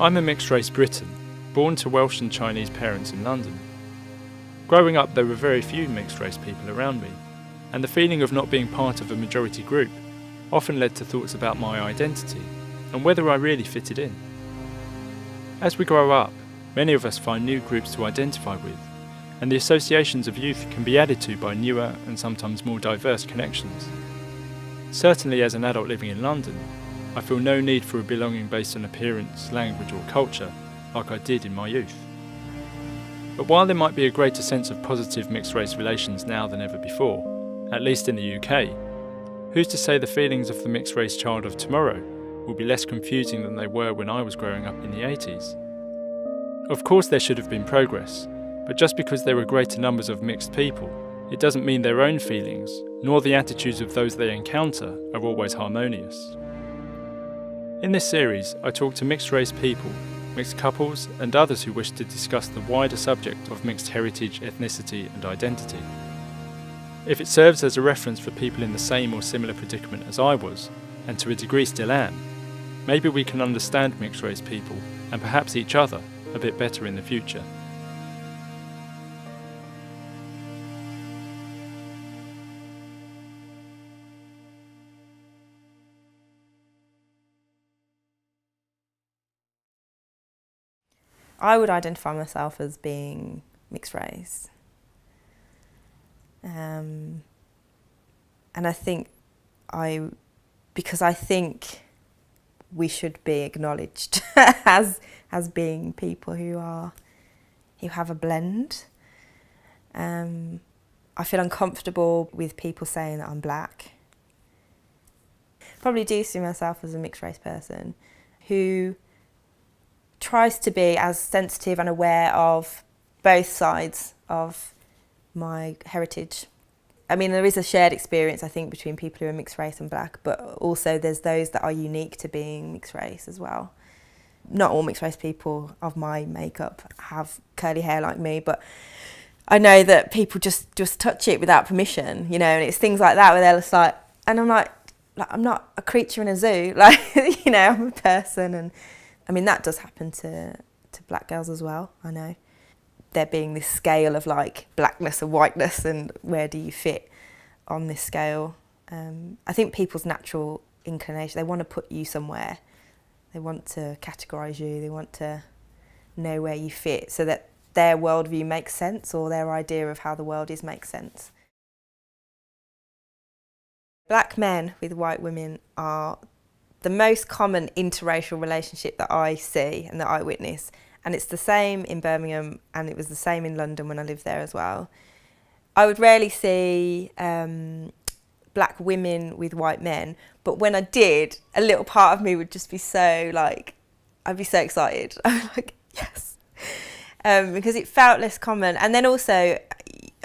I'm a mixed-race Briton, born to Welsh and Chinese parents in London. Growing up, there were very few mixed-race people around me, and the feeling of not being part of a majority group often led to thoughts about my identity and whether I really fitted in. As we grow up, many of us find new groups to identify with, and the associations of youth can be added to by newer and sometimes more diverse connections. Certainly as an adult living in London, I feel no need for a belonging based on appearance, language or culture like I did in my youth. But while there might be a greater sense of positive mixed-race relations now than ever before, at least in the UK, who's to say the feelings of the mixed-race child of tomorrow will be less confusing than they were when I was growing up in the 80s? Of course there should have been progress, but just because there are greater numbers of mixed people, it doesn't mean their own feelings, nor the attitudes of those they encounter, are always harmonious. In this series, I talk to mixed-race people, mixed couples, and others who wish to discuss the wider subject of mixed heritage, ethnicity, and identity. If it serves as a reference for people in the same or similar predicament as I was, and to a degree still am, maybe we can understand mixed-race people, and perhaps each other, a bit better in the future. I would identify myself as being mixed race. And I think because I think we should be acknowledged as being people who have a blend. I feel uncomfortable with people saying that I'm black. Probably do see myself as a mixed race person who tries to be as sensitive and aware of both sides of my heritage. I mean, there is a shared experience, I think, between people who are mixed race and black, but also there's those that are unique to being mixed race as well. Not all mixed race people of my makeup have curly hair like me, but I know that people just touch it without permission, you know, and it's things like that where they're just like, and I'm like I'm not a creature in a zoo, like, you know, I'm a person. And I mean, that does happen to black girls as well, I know. There being this scale of like blackness and whiteness, and where do you fit on this scale? I think people's natural inclination, they want to put you somewhere. They want to categorise you, they want to know where you fit so that their worldview makes sense, or their idea of how the world is makes sense. Black men with white women are the most common interracial relationship that I see and that I witness. And it's the same in Birmingham, and it was the same in London when I lived there as well. I would rarely see black women with white men, but when I did, a little part of me would just be so like, I'd be so excited. I'm like, yes. Because it felt less common. And then also,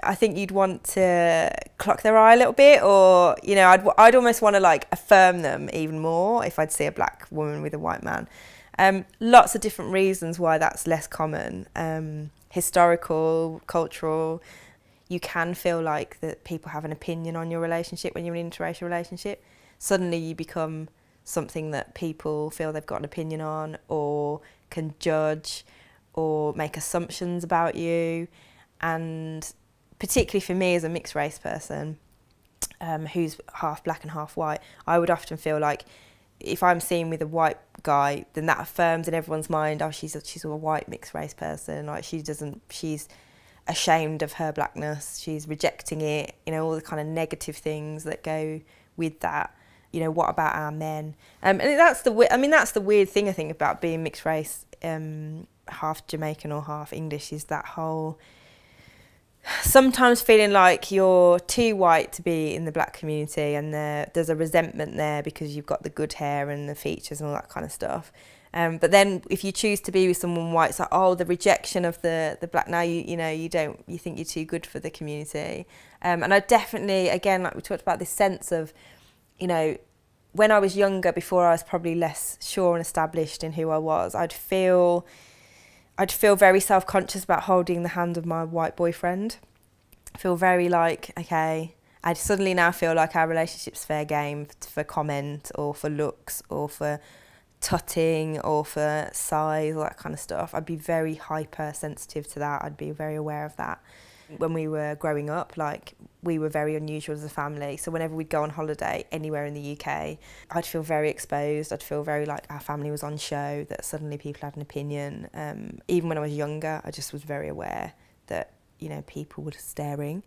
I think you'd want to clock their eye a little bit, or, you know, I'd almost want to like affirm them even more if I'd see a black woman with a white man. Lots of different reasons why that's less common. Historical, cultural. You can feel like that people have an opinion on your relationship when you're in an interracial relationship. Suddenly you become something that people feel they've got an opinion on, or can judge, or make assumptions about you. And particularly for me as a mixed race person, who's half black and half white, I would often feel like if I'm seen with a white guy, then that affirms in everyone's mind, oh, she's a white mixed race person. Like she's ashamed of her blackness. She's rejecting it. You know, all the kind of negative things that go with that. You know, what about our men? And that's the weird thing I think about being mixed race, half Jamaican or half English, is that whole sometimes feeling like you're too white to be in the black community, and there's a resentment there because you've got the good hair and the features and all that kind of stuff. But then if you choose to be with someone white, it's like, oh, the rejection of the black. Now you think you're too good for the community. And I definitely, again, like we talked about, this sense of, you know, when I was younger, before I was probably less sure and established in who I was, I'd feel very self-conscious about holding the hand of my white boyfriend. I feel very like, okay, I suddenly now feel like our relationship's fair game for comment or for looks or for tutting or for size, all that kind of stuff. I'd be very hypersensitive to that. I'd be very aware of that. When we were growing up, like, we were very unusual as a family. So whenever we'd go on holiday anywhere in the UK, I'd feel very exposed. I'd feel very like our family was on show, that suddenly people had an opinion. Even when I was younger, I just was very aware that, you know, people were staring.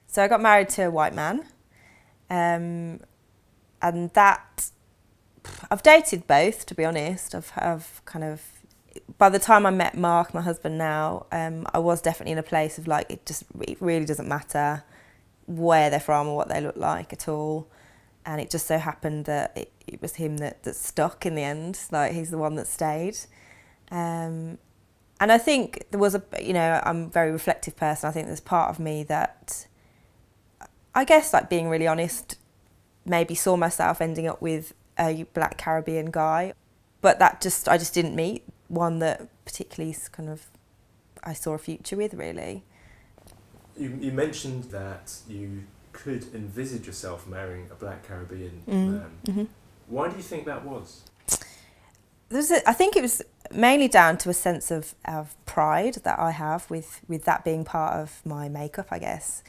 So I got married to a white man. And that, I've dated both, to be honest. I've kind of, by the time I met Mark, my husband now, I was definitely in a place of like, it really doesn't matter where they're from or what they look like at all. And it just so happened that it was him that stuck in the end. Like, he's the one that stayed. And I think there was I'm a very reflective person. I think there's part of me that, I guess, like, being really honest, maybe saw myself ending up with a Black Caribbean guy, but I just didn't meet one that particularly kind of I saw a future with, really. You mentioned that you could envisage yourself marrying a Black Caribbean man. Mm-hmm. Why do you think that was? I think it was mainly down to a sense of pride that I have with that being part of my makeup, I guess.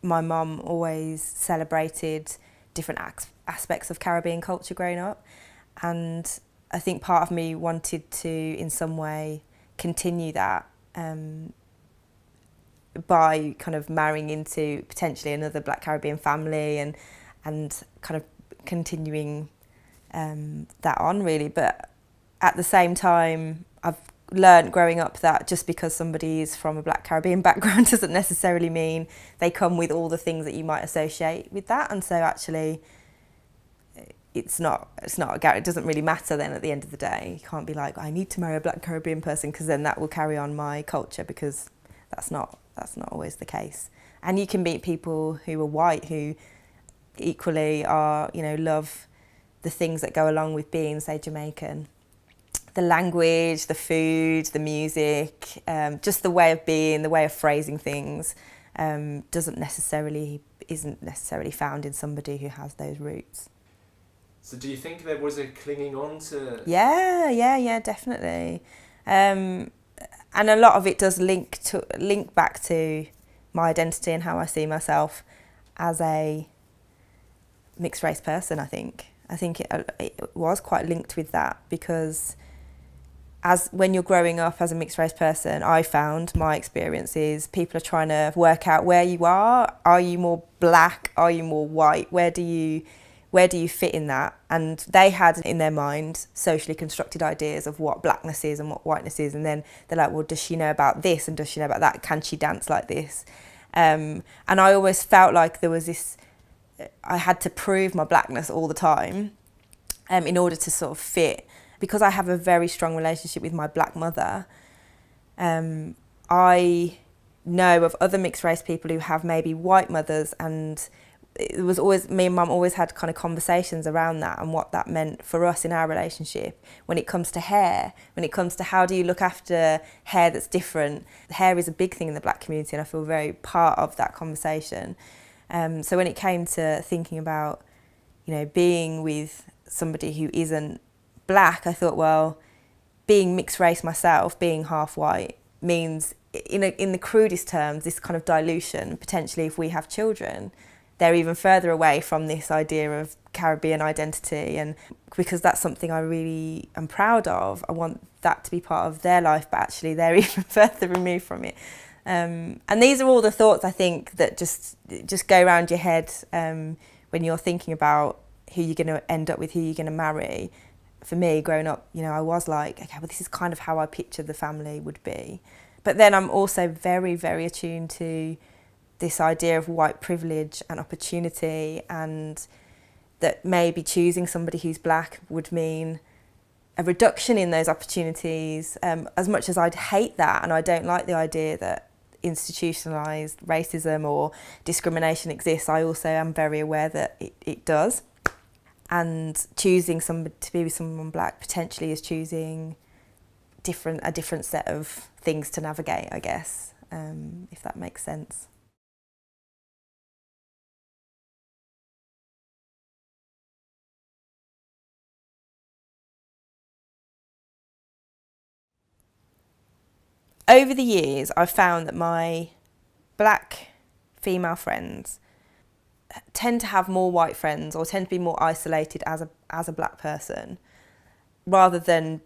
My mum always celebrated different aspects of Caribbean culture growing up, and I think part of me wanted to, in some way, continue that by kind of marrying into potentially another Black Caribbean family and kind of continuing that on, really. But at the same time, I've learned growing up that just because somebody is from a Black Caribbean background doesn't necessarily mean they come with all the things that you might associate with that. And so actually, it doesn't really matter then at the end of the day. You can't be like, I need to marry a Black Caribbean person because then that will carry on my culture, because that's not always the case. And you can meet people who are white who equally are, love the things that go along with being, say, Jamaican. The language, the food, the music, just the way of being, the way of phrasing things, isn't necessarily found in somebody who has those roots. So do you think there was a clinging on to... Yeah, definitely. And a lot of it does link back to my identity and how I see myself as a mixed race person, I think. I think it was quite linked with that, because when you're growing up as a mixed race person, I found my experiences, people are trying to work out where you are. Are you more Black? Are you more white? Where do you fit in that? And they had in their mind socially constructed ideas of what Blackness is and what whiteness is. And then they're like, well, does she know about this? And does she know about that? Can she dance like this? And I always felt like there was this, I had to prove my Blackness all the time in order to sort of fit. Because I have a very strong relationship with my Black mother, I know of other mixed race people who have maybe white mothers, and it was always, me and Mum always had kind of conversations around that and what that meant for us in our relationship. When it comes to hair, when it comes to how do you look after hair that's different, hair is a big thing in the Black community, and I feel very part of that conversation. So when it came to thinking about, being with somebody who isn't Black, I thought, well, being mixed race myself, being half white, means in the crudest terms, this kind of dilution. Potentially, if we have children, they're even further away from this idea of Caribbean identity, and because that's something I really am proud of. I want that to be part of their life, but actually they're even further removed from it. And these are all the thoughts, I think, that just go around your head when you're thinking about who you're going to end up with, who you're going to marry. For me, growing up, I was like, okay, well, this is kind of how I pictured the family would be. But then I'm also very, very attuned to this idea of white privilege and opportunity, and that maybe choosing somebody who's Black would mean a reduction in those opportunities. As much as I'd hate that, and I don't like the idea that institutionalised racism or discrimination exists, I also am very aware that it does. And choosing somebody to be with someone Black potentially is choosing a different set of things to navigate, I guess, if that makes sense. over the years, I've found that my black female friends tend to have more white friends or tend to be more isolated as a black person, rather than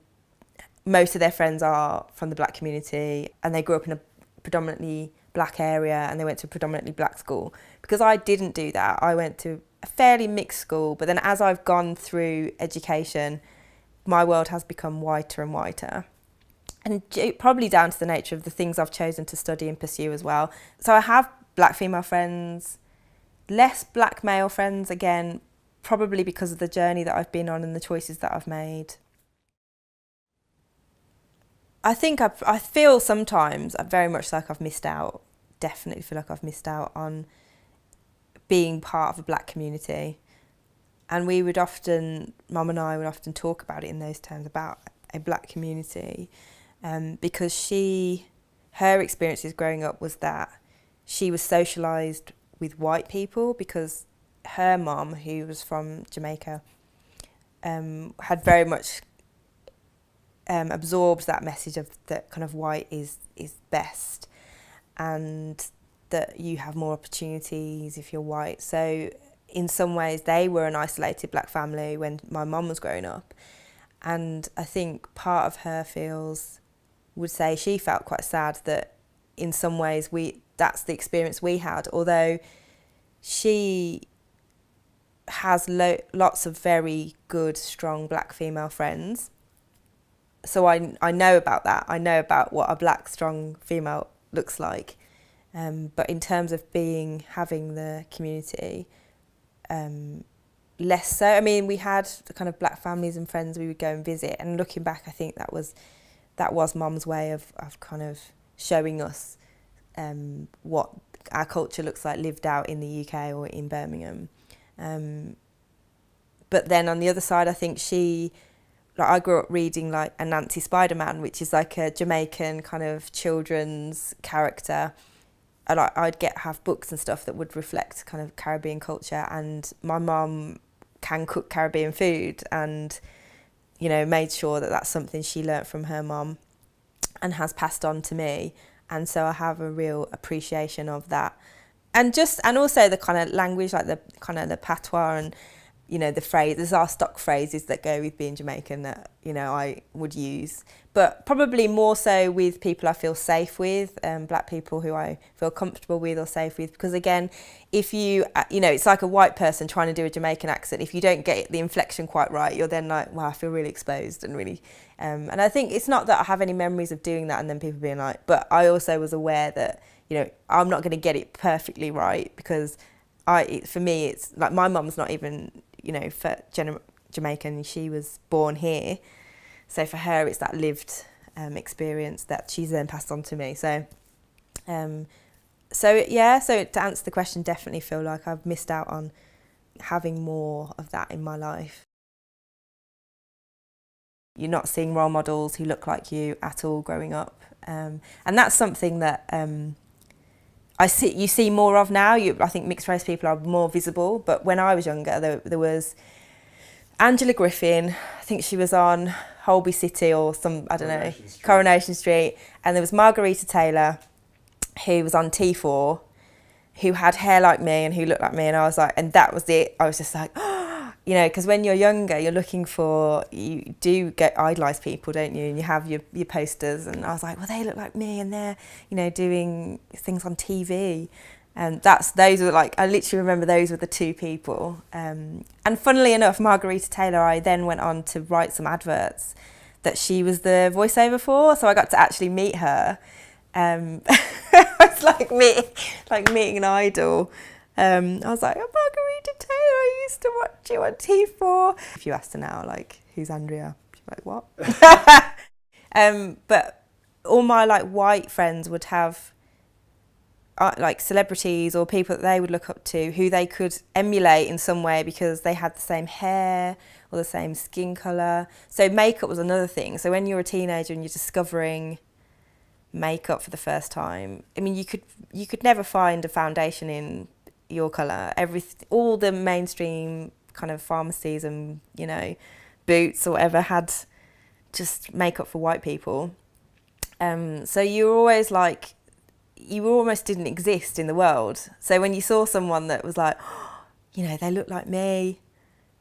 most of their friends are from the black community and they grew up in a predominantly black area and they went to a predominantly black school. Because I didn't do that. I went to a fairly mixed school, but then as I've gone through education, my world has become whiter and whiter. And probably down to the nature of the things I've chosen to study and pursue as well. So I have black female friends, less black male friends, again, probably because of the journey that I've been on and the choices that I've made. I think I feel sometimes very much like I've missed out, definitely feel like I've missed out on being part of a black community. And we would often, Mum and I would often talk about it in those terms, about a black community, because her experiences growing up was that she was socialised with white people because her mum, who was from Jamaica, had very much absorbed that message of that kind of white is best and that you have more opportunities if you're white. So in some ways they were an isolated black family when my mum was growing up, and I think part of her would say she felt quite sad that in some ways that's the experience we had, although she has lots of very good, strong black female friends. So I know about that. I know about what a black, strong female looks like. But in terms of having the community, less so. I mean, we had the kind of black families and friends we would go and visit. And looking back, I think that was Mum's way of kind of showing us what our culture looks like lived out in the UK or in Birmingham. But then on the other side, I think I grew up reading like a Nancy Spider-Man, which is like a Jamaican kind of children's character. And I'd have books and stuff that would reflect kind of Caribbean culture. And my mum can cook Caribbean food and, you know, made sure that that's something she learnt from her mum and has passed on to me. And so I have a real appreciation of that. And also the kind of language, like the kind of the patois and, you know, the phrases are stock phrases that go with being Jamaican that, you know, I would use. But probably more so with people I feel safe with, black people who I feel comfortable with or safe with. Because again, if you know, it's like a white person trying to do a Jamaican accent. If you don't get the inflection quite right, you're then like, wow, I feel really exposed and really... and I think it's not that I have any memories of doing that and then people being like... But I also was aware that, you know, I'm not going to get it perfectly right because for me, it's like my mum's not even... you know, for Jamaican, she was born here. So for her, it's that lived experience that she's then passed on to me. So to answer the question, definitely feel like I've missed out on having more of that in my life. You're not seeing role models who look like you at all growing up. And that's something that you see more of now. I think mixed race people are more visible, but when I was younger, there was Angela Griffin. I think she was on Holby City or Coronation Street, and there was Margarita Taylor, who was on T4, who had hair like me and who looked like me, and I was like, and that was it. I was just like, you know, because when you're younger, you do get idolise people, don't you? And you have your posters, and I was like, well, they look like me, and they're, you know, doing things on TV, and those were like, I literally remember those were the two people. And funnily enough, Margarita Taylor, I then went on to write some adverts that she was the voiceover for, so I got to actually meet her. It's like meeting an idol. I was like, oh, Margarita Taylor, I used to watch you on T4. If you asked her now, like, who's Andrea? She's like, what? But all my like white friends would have like celebrities or people that they would look up to who they could emulate in some way because they had the same hair or the same skin colour. So makeup was another thing. So when you're a teenager and you're discovering makeup for the first time, I mean, you could never find a foundation in your colour. All the mainstream kind of pharmacies and, you know, Boots or whatever had just makeup for white people. So you were always like, you almost didn't exist in the world. So when you saw someone that was like, you know, they look like me,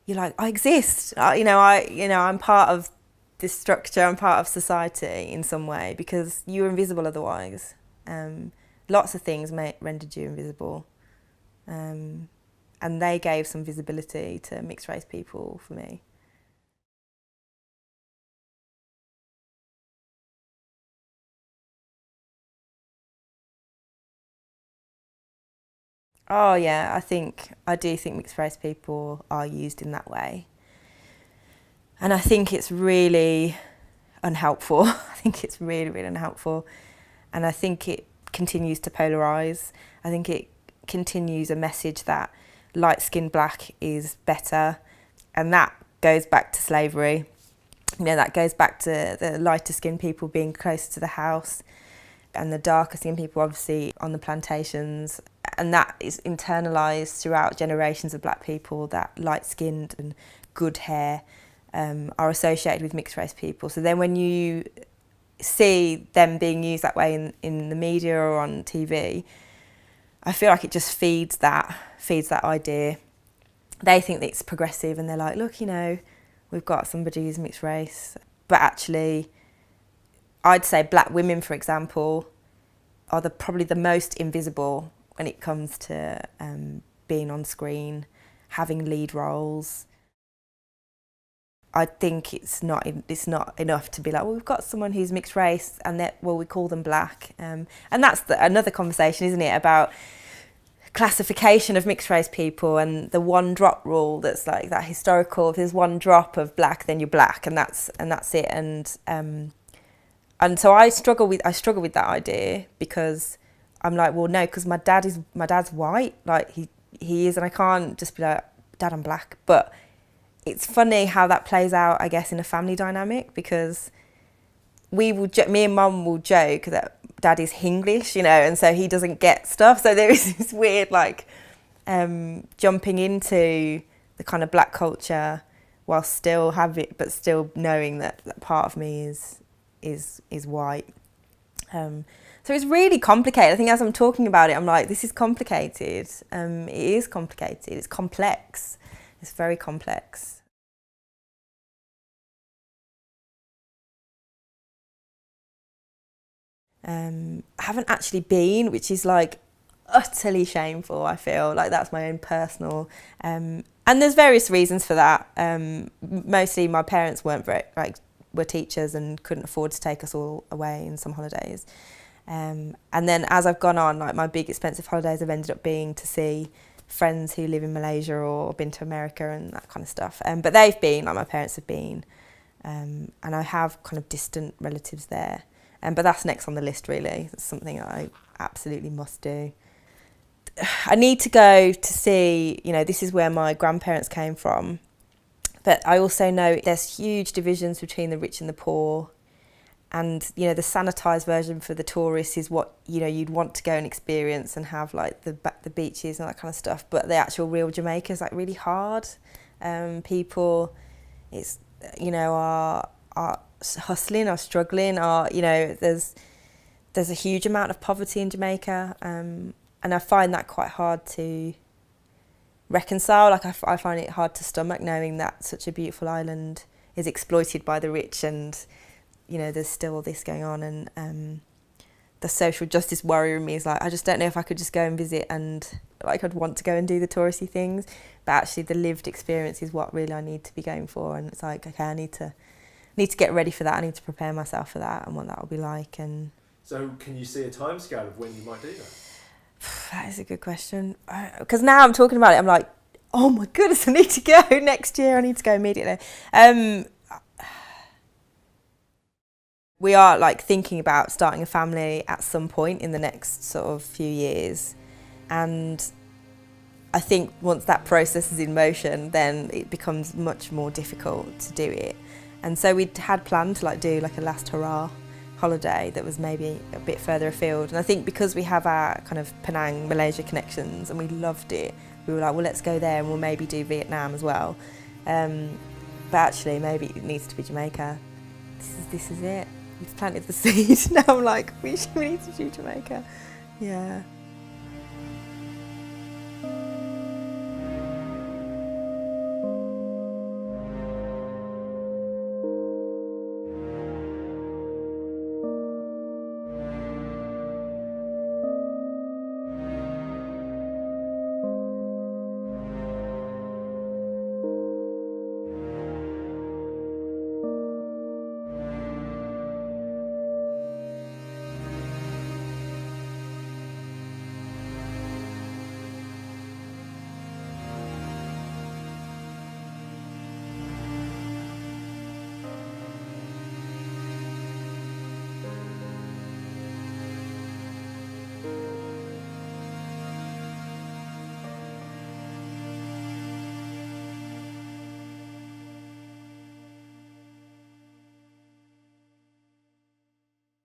you're like, I exist. I'm part of this structure. I'm part of society in some way, because you were invisible otherwise. Lots of things rendered you invisible, and they gave some visibility to mixed race people for me. Oh yeah, I do think mixed race people are used in that way. And I think it's really unhelpful. I think it's really, really unhelpful. And I think it continues to polarise. I think it continues a message that light-skinned black is better. And that goes back to slavery. You know, that goes back to the lighter-skinned people being closer to the house, and the darker-skinned people obviously on the plantations. And that is internalised throughout generations of black people, that light-skinned and good hair are associated with mixed race people. So then when you see them being used that way in the media or on TV, I feel like it just feeds that idea. They think that it's progressive, and they're like, look, you know, we've got somebody who's mixed race. But actually, I'd say black women, for example, are probably the most invisible when it comes to being on screen, having lead roles. I think it's not enough to be like, well, we've got someone who's mixed race, and we call them black. And that's another conversation, isn't it, about classification of mixed race people and the one drop rule. That's like that historical. If there's one drop of black, then you're black, and that's it. And so I struggle with that idea, because I'm like, well, no, because my dad's white, like he is, and I can't just be like, Dad, I'm black. But it's funny how that plays out, I guess, in a family dynamic, because me and Mum will joke that Dad is Hinglish, you know, and so he doesn't get stuff. So there is this weird like jumping into the kind of black culture while still still knowing that part of me is white. So it's really complicated. I think as I'm talking about it, I'm like, this is complicated. It is complicated. It's complex. It's very complex. I haven't actually been, which is like utterly shameful. I feel like that's my own personal, and there's various reasons for that. Mostly my parents were teachers and couldn't afford to take us all away in some holidays. And then as I've gone on, like my big expensive holidays have ended up being to see friends who live in Malaysia or been to America and that kind of stuff. But they've been, like my parents have been, and I have kind of distant relatives there. But that's next on the list, really. It's something I absolutely must do. I need to go to see, you know, this is where my grandparents came from. But I also know there's huge divisions between the rich and the poor. And, you know, the sanitised version for the tourists is what, you know, you'd want to go and experience and have, like, the beaches and that kind of stuff. But the actual real Jamaica is, like, really hard. People, it's, you know, are hustling, are struggling, you know, there's a huge amount of poverty in Jamaica, and I find that quite hard to reconcile. Like I find it hard to stomach knowing that such a beautiful island is exploited by the rich, and you know there's still all this going on, and the social justice warrior in me is like, I just don't know if I could just go and visit, and like I'd want to go and do the touristy things, but actually the lived experience is what really I need to be going for. And it's like, okay, I need to get ready for that. I need to prepare myself for that and what that will be like. And so can you see a timescale of when you might do that? That is a good question. Because now I'm talking about it, I'm like, oh my goodness, I need to go next year. I need to go immediately. We are like thinking about starting a family at some point in the next sort of few years. And I think once that process is in motion, then it becomes much more difficult to do it. And so we had planned to like do like a last hurrah holiday that was maybe a bit further afield. And I think because we have our kind of Penang, Malaysia connections and we loved it, we were like, well, let's go there and we'll maybe do Vietnam as well. But actually, maybe it needs to be Jamaica. This is it. You've planted the seed. Now I'm like, we need to do Jamaica. Yeah.